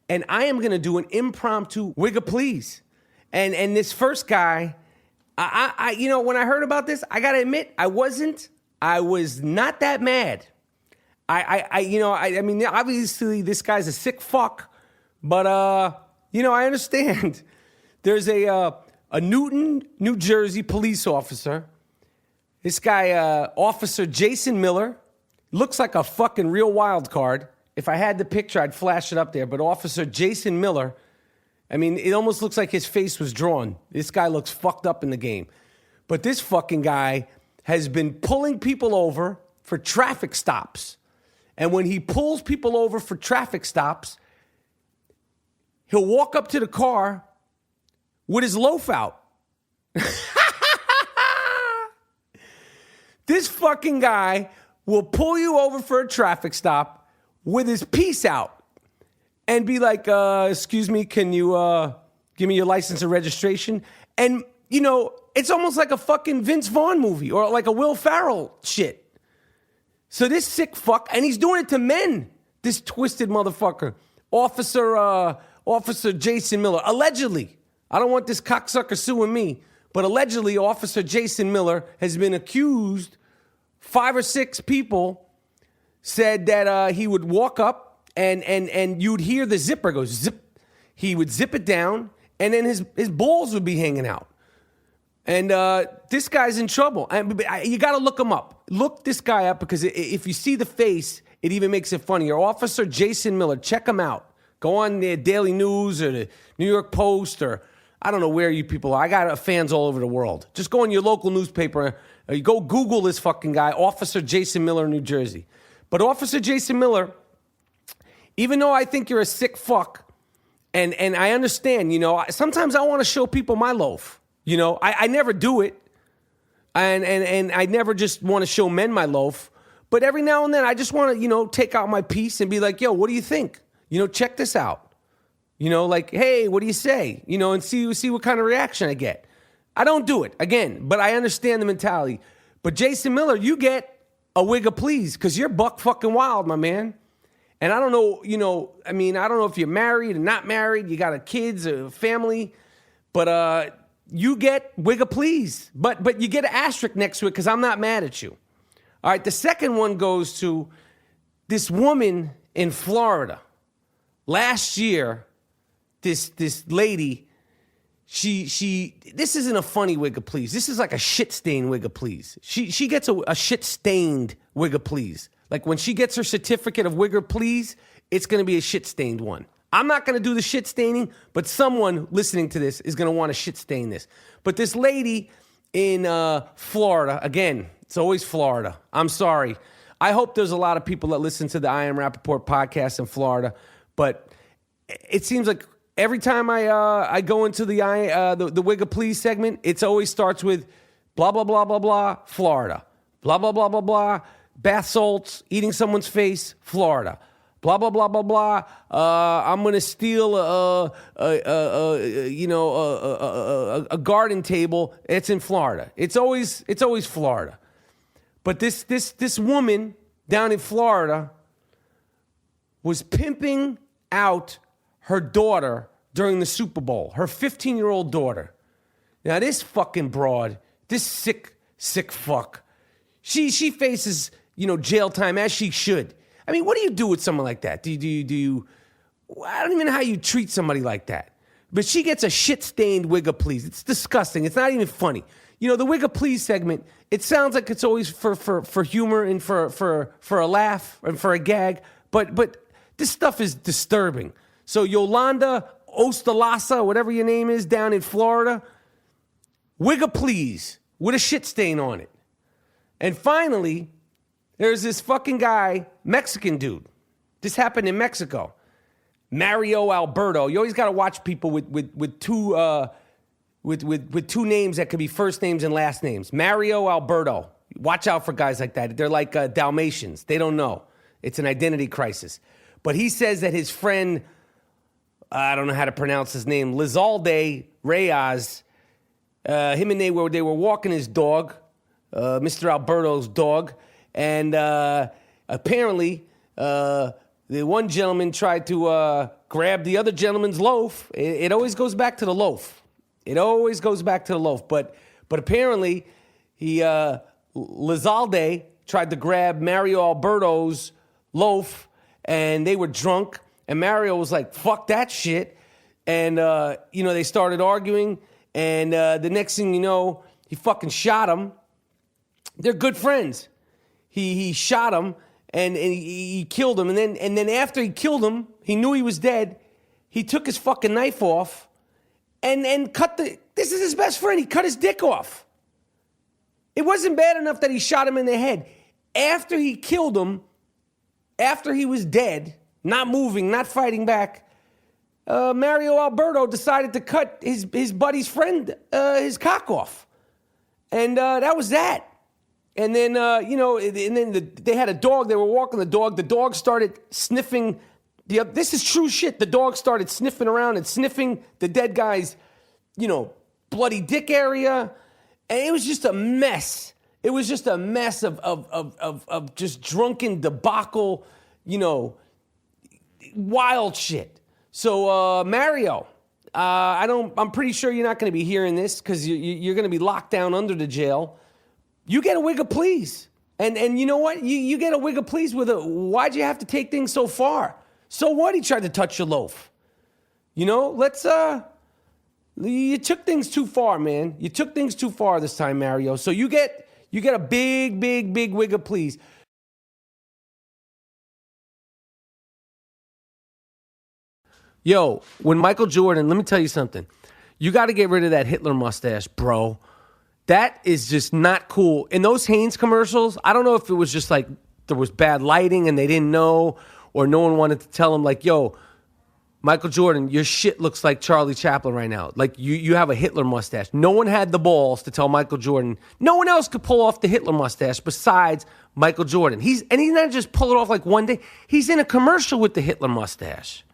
And I am going to do an impromptu Wigga Please. And this first guy, I when I heard about this, I got to admit, I was not that mad. I mean, obviously this guy's a sick fuck, but, I understand. There's a Newton, New Jersey police officer. This guy, Officer Jason Miller, looks like a fucking real wild card. If I had the picture, I'd flash it up there. But Officer Jason Miller, I mean, it almost looks like his face was drawn. This guy looks fucked up in the game. But this fucking guy has been pulling people over for traffic stops. And when he pulls people over for traffic stops, he'll walk up to the car with his loaf out. This fucking guy will pull you over for a traffic stop with his piece out and be like, excuse me, can you give me your license and registration? And, it's almost like a fucking Vince Vaughn movie or like a Will Ferrell shit. So this sick fuck, and he's doing it to men, this twisted motherfucker, Officer Jason Miller, allegedly. I don't want this cocksucker suing me, but allegedly Officer Jason Miller has been accused. 5 or 6 people said that he would walk up and you'd hear the zipper go zip. He would zip it down, and then his balls would be hanging out. And this guy's in trouble. You got to look him up. Look this guy up, because if you see the face, it even makes it funnier. Officer Jason Miller, check him out. Go on the Daily News or the New York Post, or I don't know where you people are. I got fans all over the world. Just go on your local newspaper. Or you go Google this fucking guy, Officer Jason Miller, New Jersey. But Officer Jason Miller, even though I think you're a sick fuck, and I understand, sometimes I want to show people my loaf. I never do it. And I never just want to show men my loaf. But every now and then I just want to, take out my piece and be like, yo, what do you think? Check this out. Like, hey, what do you say? And see what kind of reaction I get. I don't do it, again, but I understand the mentality. But Jason Miller, you get a Wigga Please, because you're buck fucking wild, my man. And I don't know, I don't know if you're married or not married, you got kids or family, but you get Wigga Please. But you get an asterisk next to it, because I'm not mad at you. All right, the second one goes to this woman in Florida. Last year, this lady, this isn't a funny Wigga Please. This is like a shit-stained Wigga Please. She gets a shit-stained Wigga Please. Like when she gets her certificate of Wigga Please, it's going to be a shit-stained one. I'm not going to do the shit-staining, but someone listening to this is going to want to shit-stain this. But this lady in Florida, again, it's always Florida. I'm sorry. I hope there's a lot of people that listen to the Iam Rapaport podcast in Florida, but it seems like every time I go into the Wigga Please segment, it always starts with blah, blah, blah, blah, blah, Florida. Blah, blah, blah, blah, blah, bath salts, eating someone's face, Florida. Blah, blah, blah, blah, blah. I'm going to steal a garden table. It's in Florida. It's always Florida. But this woman down in Florida was pimping out her daughter during the Super Bowl, her 15-year-old daughter. Now, this fucking broad, this sick fuck, she faces, jail time, as she should. I mean, what do you do with someone like that? Do you I don't even know how you treat somebody like that. But she gets a shit-stained Wigga Please. It's disgusting. It's not even funny. The Wigga Please segment, it sounds like it's always for humor and for a laugh and for a gag, but this stuff is disturbing. So Yolanda Ostalasa, whatever your name is, down in Florida, Wigga Please with a shit stain on it. And finally, there's this fucking guy, Mexican dude. This happened in Mexico. Mario Alberto. You always got to watch people with two names that could be first names and last names. Mario Alberto. Watch out for guys like that. They're like Dalmatians. They don't know. It's an identity crisis. But he says that his friend, I don't know how to pronounce his name, Lizalde Reyes, him and they were walking his dog, Mr. Alberto's dog, and apparently the one gentleman tried to grab the other gentleman's loaf. It always goes back to the loaf. It always goes back to the loaf. But apparently, Lizalde tried to grab Mario Alberto's loaf, and they were drunk. And Mario was like, "Fuck that shit." And they started arguing. And the next thing you know, he fucking shot him. They're good friends. He shot him. And he killed him. And then after he killed him, he knew he was dead. He took his fucking knife off and cut this is his best friend. He cut his dick off. It wasn't bad enough that he shot him in the head. After he killed him, after he was dead, not moving, not fighting back, Mario Alberto decided to cut his buddy's friend, his cock off. And that was that. And then, they had a dog. They were walking the dog. The dog started sniffing. This is true shit. The dog started sniffing around and sniffing the dead guy's, bloody dick area. And it was just a mess. It was just a mess of just drunken debacle, wild shit. So, Mario, I'm pretty sure you're not going to be hearing this because you're going to be locked down under the jail. You get a Wigga please. And you know what? You get a Wigga please with why'd you have to take things so far? So what? He tried to touch your loaf. You took things too far, man. You took things too far this time, Mario. So you get a big Wigga please. Yo, when Michael Jordan, let me tell you something. You got to get rid of that Hitler mustache, bro. That is just not cool. In those Hanes commercials, I don't know if it was just like there was bad lighting and they didn't know, or no one wanted to tell him like, yo, Michael Jordan, your shit looks like Charlie Chaplin right now. Like you have a Hitler mustache. No one had the balls to tell Michael Jordan. No one else could pull off the Hitler mustache besides Michael Jordan. He's not just pull it off like one day. He's in a commercial with the Hitler mustache.